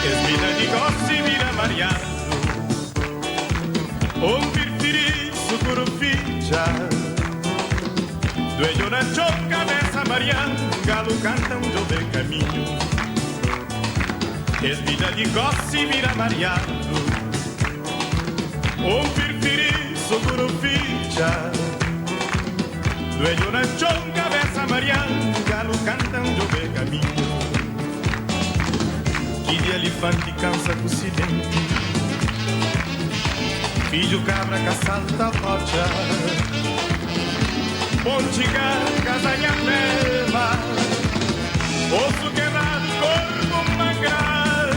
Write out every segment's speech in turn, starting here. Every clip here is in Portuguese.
Esmina de gosto e vira mareado. Un pirtirizo curupincha. Dueño na choca dessa marianga, lo canta um jovem caminho. Esmina de gosto e vira mareado. Un pirtirizo curupincha. Dueño na choca dessa marianga, lo canta um jovem caminho. Que de elefante cansa com silêncio. Filho cabra caçalta rocha. Pontiga, casanha mesma. Osso quebrado, corpo mangrado.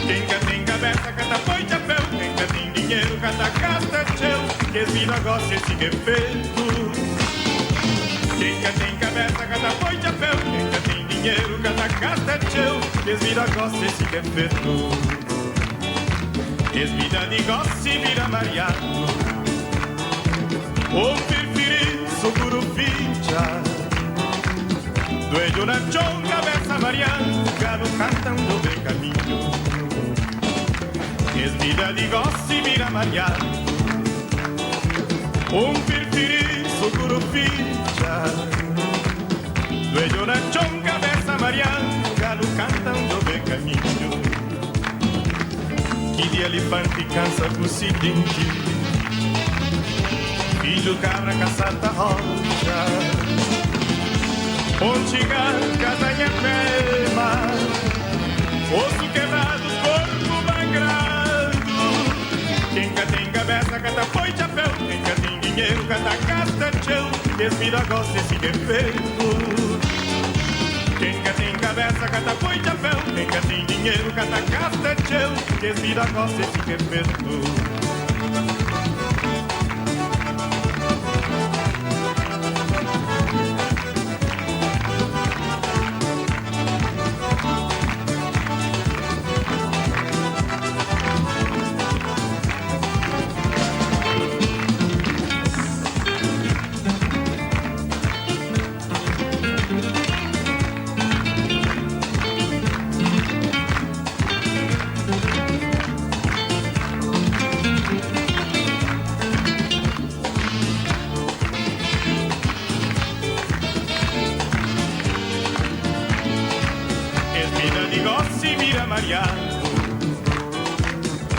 Quem cá tem cabeça, cata põe chapéu. Quem cá tem dinheiro, cata gasta tchau. Que vida gosta esse que é feito. Quem cá tem cabeça, cata põe chapéu. Quem cá tem dinheiro, cata gasta tchau. Que vida gosta esse que é feito. Esmina de gosto e vira mareado. O pirpiriço curupincha. Dueño na chonga versa marianga, no canta um jovem caminho. Esmina de gosto e vira mareado. O pirpiriço curupincha. Dueño na chonga versa marianga, no canta um jovem caminho. Que de elefante cansa com o seguinte. Filho cabra caçata rocha. Pontiga, casanha crema. Osso quebrado, corpo mangrado. Quem cá tem cabeça, cata põe chapéu. Quem cá tem dinheiro, cata gasta tchau. Desvira gosta esse defeito. Quem cá tem cabeça, cata põe chapéu. Quem cá tem dinheiro, cata gasta tchau. Desvira gosta esse defeito.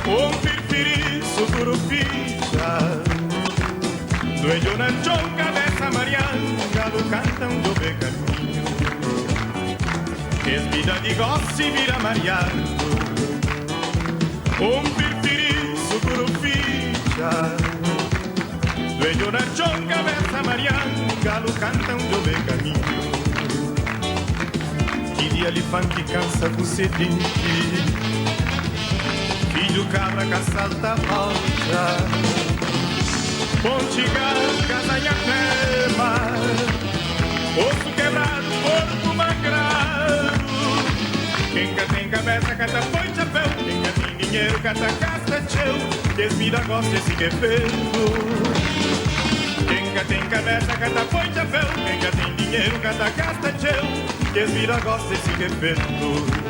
Un pirpirizo curupincha. Dueño na chonga dessa marianga, lo canta um jovem caminho. Esmina de gosto e vira mareado. Un pirpirizo curupincha. Dueño na chonga dessa marianga, lo canta um jovem caminho. Que de elefante cansa com sedente. Filho cabra caçalta rocha. Pontiga, casanha crema. Osso quebrado, corpo mangrado. Quem cá tem cabeça, cata põe chapéu. Quem cá tem dinheiro, cata gasta tchau. Desvira gosta esse defeito. Quem cá tem cabeça, cata põe chapéu. Quem cá tem dinheiro, cata gasta tchau. Desvira gosta esse defeito.